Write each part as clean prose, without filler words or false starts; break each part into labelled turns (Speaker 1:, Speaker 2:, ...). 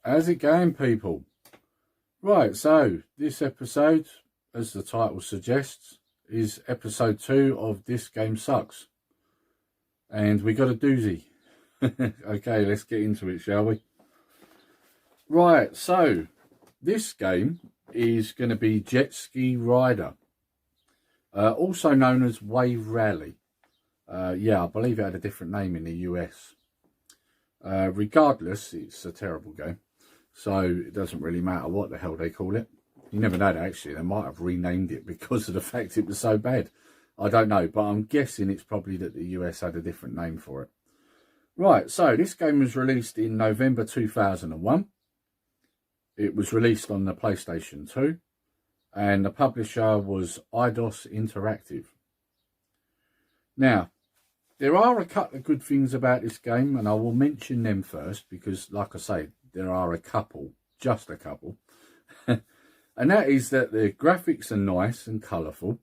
Speaker 1: How's it going, people? Right, so this episode, as the title suggests, is episode 2 of This Game Sucks. And we got a doozy. Okay, let's get into it, shall we? Right, so this game is going to be Jet Ski Rider, also known as Wave Rally. Yeah, I believe it had a different name in the US. Regardless, it's a terrible game. So it doesn't really matter what the hell they call it. You never know, actually. They might have renamed it because of the fact it was so bad. I don't know, but I'm guessing it's probably that the US had a different name for it. Right, so this game was released in November 2001. It was released on the PlayStation 2. And the publisher was Eidos Interactive. Now, there are a couple of good things about this game, and I will mention them first because, like I say, there are a couple, just a couple. And that is that the graphics are nice and colourful,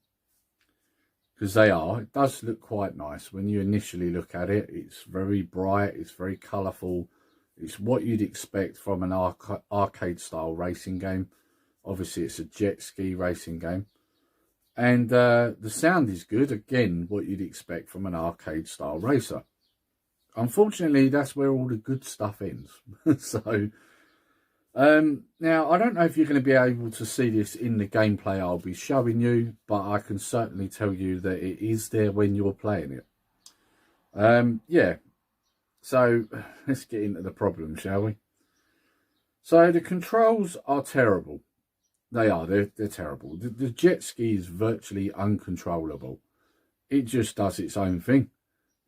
Speaker 1: because they are. It does look quite nice when you initially look at it. It's very bright, it's very colourful. It's what you'd expect from an arcade-style racing game. Obviously, it's a jet ski racing game. And the sound is good, again, what you'd expect from an arcade-style racer. Unfortunately, that's where all the good stuff ends. So, now, I don't know if you're going to be able to see this in the gameplay I'll be showing you, but I can certainly tell you that it is there when you're playing it. Yeah, so let's get into the problem, shall we? So, the controls are terrible. They are, they're terrible. The jet ski is virtually uncontrollable. It just does its own thing.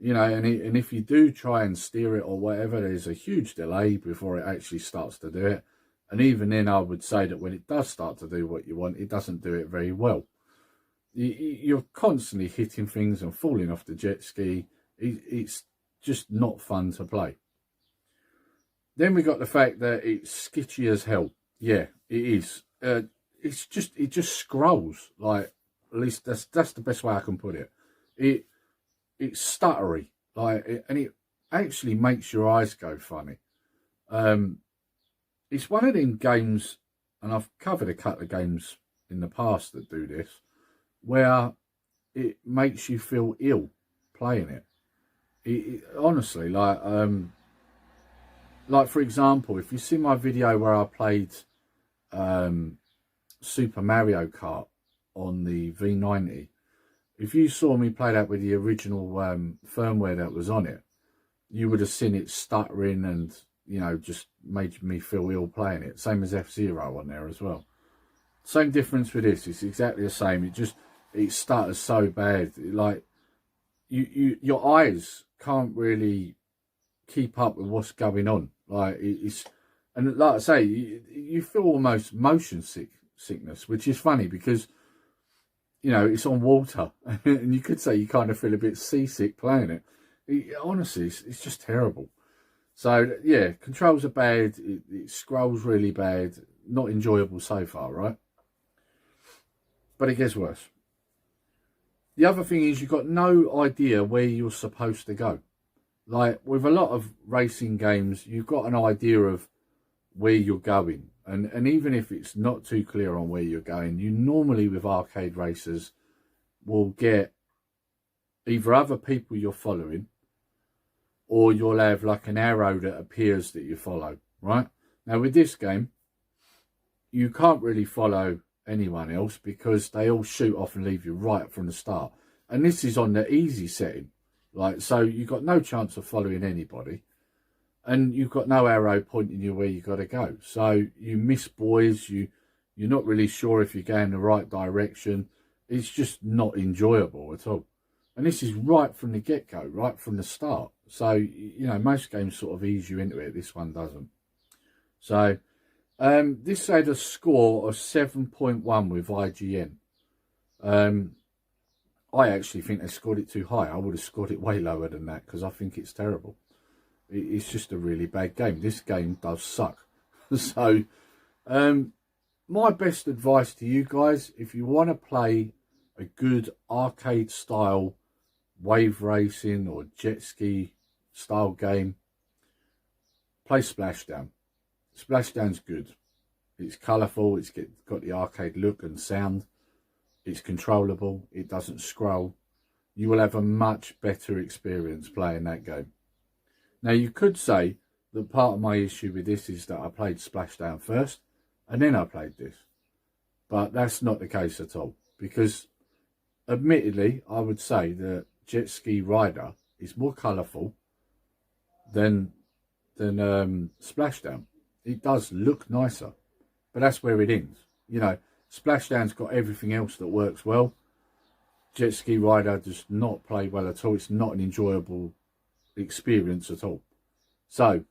Speaker 1: You know, and if you do try and steer it or whatever, there's a huge delay before it actually starts to do it. And even then, I would say that when it does start to do what you want, it doesn't do it very well. You're constantly hitting things and falling off the jet ski. It's just not fun to play. Then we got the fact that it's sketchy as hell. Yeah, it is. It just scrolls, like, at least that's the best way I can put it. It's stuttery, and it actually makes your eyes go funny. It's one of them games, and I've covered a couple of games in the past that do this, where it makes you feel ill playing it. It honestly, like for example, if you see my video where I played Super Mario Kart on the V90, if you saw me play that with the original firmware that was on it, you would have seen it stuttering and, you know, just made me feel ill playing it. Same as F-Zero on there as well. Same difference with this. It's exactly the same. It stutters so bad. Like, your eyes can't really keep up with what's going on. Like, and like I say, you feel almost motion sickness, which is funny because, you know, it's on water, and you could say you kind of feel a bit seasick playing it. Honestly, it's just terrible. So, yeah, controls are bad. It scrolls really bad. Not enjoyable so far, right? But it gets worse. The other thing is you've got no idea where you're supposed to go. Like, with a lot of racing games, you've got an idea of where you're going. And even if it's not too clear on where you're going, you normally, with arcade racers, will get either other people you're following, or you'll have like an arrow that appears that you follow, right? Now, with this game, you can't really follow anyone else because they all shoot off and leave you right from the start. And this is on the easy setting. Like, so you've got no chance of following anybody. And you've got no arrow pointing you where you've got to go. So you miss boys. You're not really sure if you're going the right direction. It's just not enjoyable at all. And this is right from the get-go, right from the start. So, you know, most games sort of ease you into it. This one doesn't. So, this had a score of 7.1 with IGN. I actually think they scored it too high. I would have scored it way lower than that because I think it's terrible. It's just a really bad game. This game does suck. So, my best advice to you guys, if you want to play a good arcade-style wave racing or jet ski style game, play Splashdown. Splashdown's good. It's colourful, it's got the arcade look and sound, it's controllable, it doesn't scroll. You will have a much better experience playing that game. Now you could say that part of my issue with this is that I played Splashdown first and then I played this. But that's not the case at all, because admittedly I would say that Jet Ski Rider is more colourful than Splashdown. It does look nicer. But that's where it ends. You know, Splashdown's got everything else that works well. Jet Ski Rider does not play well at all. It's not an enjoyable experience at all. So,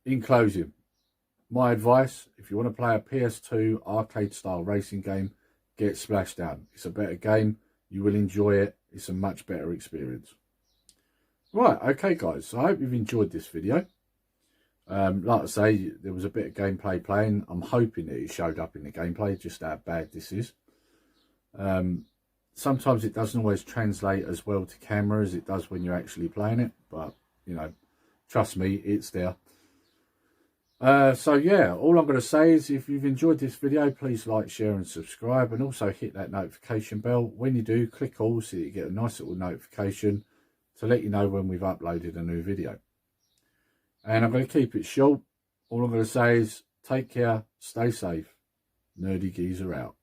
Speaker 1: in closing, my advice, if you want to play a PS2 arcade-style racing game, get Splashdown. It's a better game. You will enjoy it. It's a much better experience. Right, okay, guys. So I hope you've enjoyed this video. Like I say, there was a bit of gameplay playing. I'm hoping that it showed up in the gameplay, just how bad this is. Sometimes it doesn't always translate as well to camera as it does when you're actually playing it. But, you know, trust me, it's there. So, yeah, all I'm going to say is if you've enjoyed this video, please like, share and subscribe. And also hit that notification bell. When you do, click all so that you get a nice little notification to let you know when we've uploaded a new video. And I'm going to keep it short. All I'm going to say is take care, stay safe. Nerdy Geezer out.